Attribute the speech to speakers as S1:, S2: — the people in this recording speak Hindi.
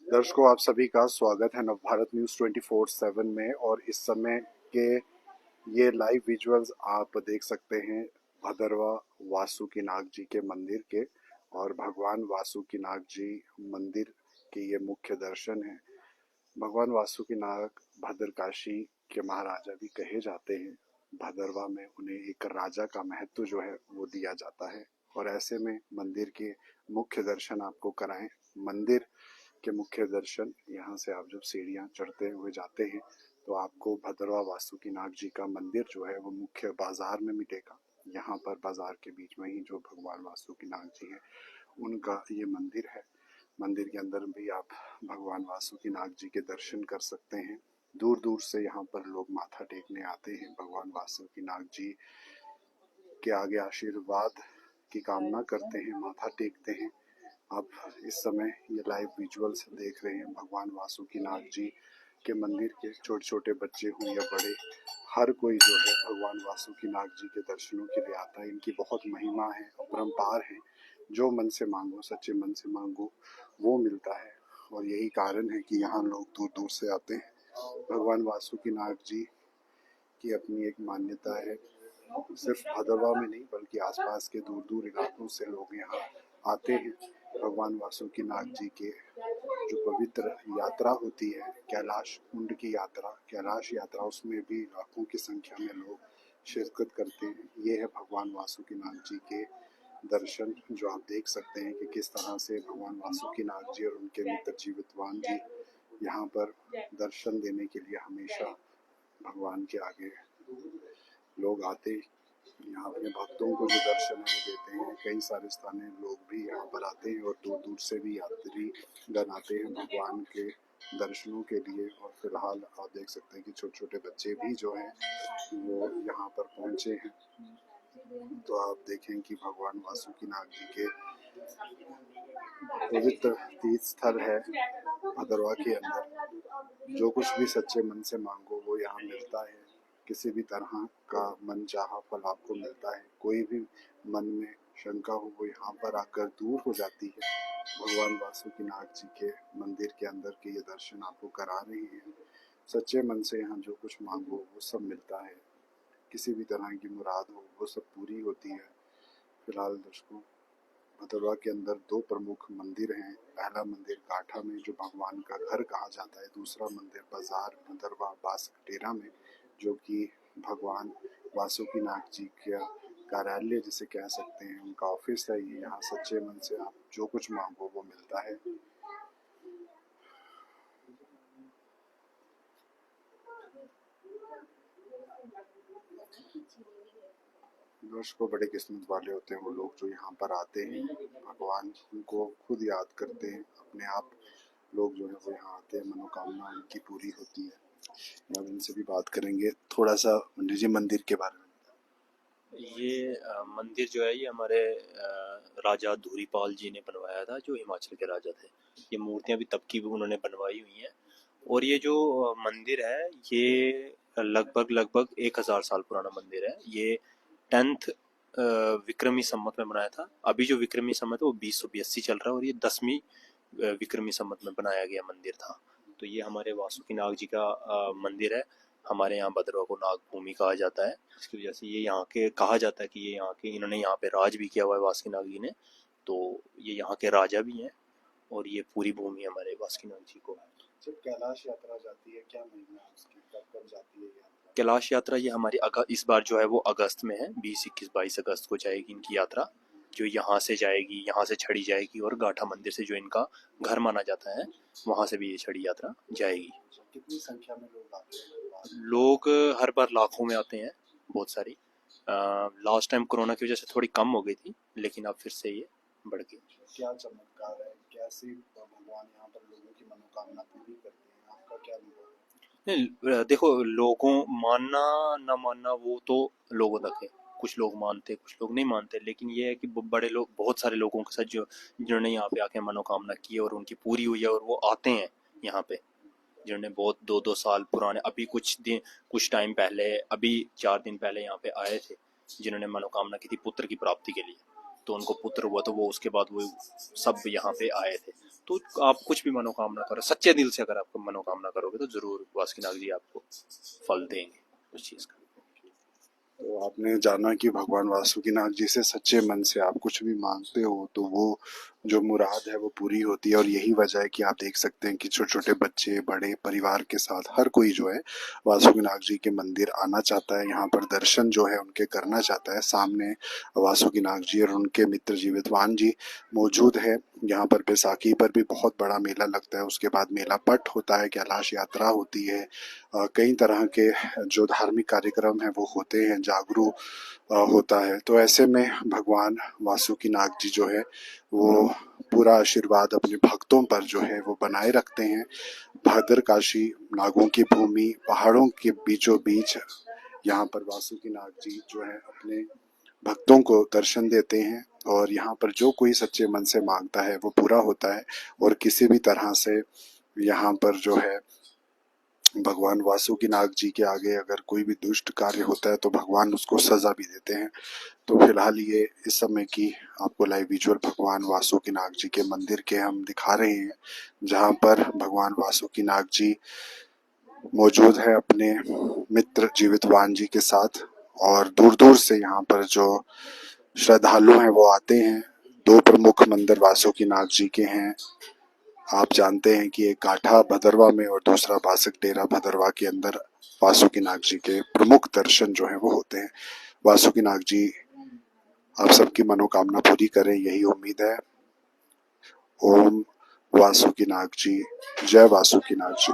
S1: दर्शकों, आप सभी का स्वागत है नवभारत न्यूज़ 24/7 में। और इस समय के ये लाइव विजुअल्स आप देख सकते हैं भदरवा वासुकीनाग जी के मंदिर के। और भगवान वासुकीनाग जी मंदिर के ये मुख्य दर्शन हैं। भगवान वासुकीनाग भद्रकाशी के महाराजा भी कहे जाते हैं। भदरवा में उन्हें एक राजा का महत्व जो है वो दिया जाता है। और ऐसे में मंदिर के मुख्य दर्शन आपको कराएं। मंदिर के मुख्य दर्शन, यहाँ से आप जब सीढ़ियाँ चढ़ते हुए जाते हैं तो आपको भद्रवा वासुकीनाग जी का मंदिर जो है वो मुख्य बाजार में मिलेगा। यहाँ पर बाजार के बीच में ही जो भगवान वासुकीनाग जी हैं उनका ये मंदिर है। मंदिर के अंदर भी आप भगवान वासुकीनाग जी के दर्शन कर सकते हैं। दूर दूर से यहाँ पर लोग माथा टेकने आते हैं। भगवान वासुकीनाग जी के आगे आशीर्वाद की कामना करते हैं, माथा टेकते हैं। आप इस समय ये लाइव विजुअल्स देख रहे हैं भगवान वासुकीनाग जी के मंदिर के। छोटे छोटे बच्चे हों या बड़े, हर कोई जो है भगवान वासुकीनाग जी के दर्शनों के लिए आता है। इनकी बहुत महिमा है, अपरंपार है। जो मन से मांगो, सच्चे मन से मांगो, वो मिलता है। और यही कारण है कि यहाँ लोग दूर दूर से आते हैं। भगवान वासुकीनाग जी की अपनी एक मान्यता है। सिर्फ भदरवा में नहीं बल्कि आसपास के दूर दूर इलाकों से लोग यहाँ आते हैं। भगवान वासुकीनाग जी के जो पवित्र यात्रा होती है, कैलाश कुंड की यात्रा, कैलाश यात्रा, उसमें भी लाखों की संख्या में लोग शिरकत करते हैं। ये है भगवान वासुकीनाग जी के दर्शन, जो आप देख सकते हैं कि किस तरह से भगवान वासुकीनाग जी और उनके मित्र जीवितवान जी यहाँ पर दर्शन देने के लिए हमेशा भगवान के आगे लोग आते, यहाँ अपने भक्तों को जो दर्शन है वो देते हैं। कई सारे स्थानीय लोग भी यहाँ पर आते हैं और दूर दूर से भी यात्री गण आते हैं भगवान के दर्शनों के लिए। और फिलहाल आप देख सकते हैं कि छोटे छोटे बच्चे भी जो हैं वो यहाँ पर पहुँचे हैं। तो आप देखें कि भगवान वासुकीनाग जी के पवित्र तीर्थ स्थल है भदरवा के अंदर। जो कुछ भी सच्चे मन से मांगो वो यहाँ मिलता है। किसी भी तरह का मन चाहा फल आपको मिलता है। कोई भी मन में शंका हो वो यहाँ पर आकर दूर हो जाती है। भगवान वासुकीनाग जी के मंदिर के अंदर के ये दर्शन आपको करा रहे हैं। सच्चे मन से यहाँ जो कुछ मांगो वो सब मिलता है। किसी भी तरह की मुराद हो वो सब पूरी होती है। फिलहाल दर्शकों, भदरवा के अंदर दो प्रमुख मंदिर हैं। पहला मंदिर गाठा में जो भगवान का घर कहा जाता है। दूसरा मंदिर बाजार भदरवा बासकटेरा में, जो कि भगवान वासुकीनाग जी का कार्यालय जिसे कह सकते हैं, उनका ऑफिस है। ये यहाँ सच्चे मन से आप जो कुछ मांगो वो मिलता है। दर्शकों, बड़े किस्मत वाले होते हैं वो लोग जो यहाँ पर आते हैं, भगवान को खुद याद करते हैं। अपने आप लोग जो है वो यहाँ आते हैं, मनोकामना उनकी पूरी होती है। अब इनसे भी बात करेंगे थोड़ा सा पंडित जी मंदिर के बारे में।
S2: ये मंदिर जो है ये हमारे राजा धूरीपाल जी ने बनवाया था, जो हिमाचल के राजा थे। ये मूर्तियां भी तब की भी उन्होंने बनवाई हुई हैं। और ये जो मंदिर है ये लगभग लगभग 1000 साल पुराना मंदिर है। ये 10th विक्रमी संवत में बनाया था। अभी जो विक्रमी संवत है वो 2082 चल रहा है, और ये 10वीं विक्रमी संवत में बनाया गया मंदिर था। तो ये हमारे वासुकीनाग जी का मंदिर है। हमारे यहाँ भद्रवा को नागभूमि कहा जाता है। इसकी वजह से ये यहाँ के कहा जाता है कि ये यहाँ के इन्होंने यहाँ पे राज भी किया हुआ है वासुकीनाग जी ने। तो ये यहाँ के राजा भी हैं, और ये पूरी भूमि हमारे वासुकीनाग जी को है।
S1: जब कैलाश यात्रा जाती है, क्या महीना है उसकी, कब कब जाती है यात्रा?
S2: कैलाश यात्रा ये हमारी इस बार जो है वो अगस्त में है। 20, 21, 22 अगस्त को जाएगी इनकी यात्रा, जो यहाँ से जाएगी, यहाँ से छड़ी जाएगी, और गाठा मंदिर से जो इनका घर माना जाता है वहाँ से भी ये छड़ी यात्रा जाएगी।
S1: कितनी संख्या में लोग आते हैं?
S2: लोग हर बार लाखों में आते हैं, बहुत सारी। लास्ट टाइम कोरोना की वजह से थोड़ी कम हो गई थी, लेकिन अब फिर से ये बढ़ गई।
S1: क्या चमत्कार है, कैसे भगवान यहाँ पर लोगों की मनोकामना पूरी करते हैं, आपका क्या अनुभव है?
S2: नहीं, देखो, लोगों मानना ना मानना वो तो लोगों तक है। कुछ लोग मानते, कुछ लोग नहीं मानते, लेकिन ये है कि बड़े लोग, बहुत सारे लोगों के साथ जो जिन्होंने यहाँ पे आके मनोकामना की है और उनकी पूरी हुई है, और वो आते हैं यहाँ पे, जिन्होंने बहुत 2-2 साल पुराने, अभी कुछ टाइम पहले, अभी 4 दिन पहले यहाँ पे आए थे, जिन्होंने मनोकामना की थी पुत्र की प्राप्ति के लिए। तो उनको पुत्र हुआ, तो वो उसके बाद वो सब यहाँ पे आए थे। तो आप कुछ भी मनोकामना करो, सच्चे दिल से अगर आप मनोकामना करोगे तो जरूर वासुकीनाग जी आपको फल देंगे उस चीज का।
S1: तो आपने जाना कि भगवान वासुकीनाथ जी से सच्चे मन से आप कुछ भी मांगते हो तो वो जो मुराद है वो पूरी होती है। और यही वजह है कि आप देख सकते हैं कि छोटे छोटे बच्चे बड़े परिवार के साथ हर कोई जो है वासुकीनाथ जी के मंदिर आना चाहता है, यहाँ पर दर्शन जो है उनके करना चाहता है। सामने वासुकीनाथ जी और उनके मित्र जीवितवान जी मौजूद है। यहाँ पर बैसाखी पर भी बहुत बड़ा मेला लगता है, उसके बाद मेला पट होता है, कैलाश यात्रा होती है, कई तरह के जो धार्मिक कार्यक्रम है वो होते हैं, जागरूक होता है। तो ऐसे में भगवान वासुकीनाग जी जो है वो पूरा आशीर्वाद अपने भक्तों पर जो है वो बनाए रखते हैं। भद्रकाशी नागों की भूमि, पहाड़ों के बीचों बीच यहाँ पर वासुकीनाग जी जो है अपने भक्तों को दर्शन देते हैं। और यहाँ पर जो कोई सच्चे मन से मांगता है वो पूरा होता है। और किसी भी तरह से यहाँ पर जो है भगवान वासुकीनाग जी के आगे अगर कोई भी दुष्ट कार्य होता है तो भगवान उसको सजा भी देते हैं। तो फिलहाल ये इस समय की आपको लाइव विजुअल भगवान वासुकीनाग जी के मंदिर के हम दिखा रहे हैं, जहाँ पर भगवान वासुकीनाग जी मौजूद है अपने मित्र जीवितवान जी के साथ। और दूर दूर से यहाँ पर जो श्रद्धालु हैं वो आते हैं। दो प्रमुख मंदिर वासुकीनाग जी के हैं, आप जानते हैं कि एक काठा भदरवा में और दूसरा बासक डेरा भदरवा के अंदर वासुकीनाग जी के प्रमुख दर्शन जो है वो होते हैं। वासुकीनाग जी आप सबकी मनोकामना पूरी करें, यही उम्मीद है। ओम वासुकीनाग जी, जय वासुकीनाग जी।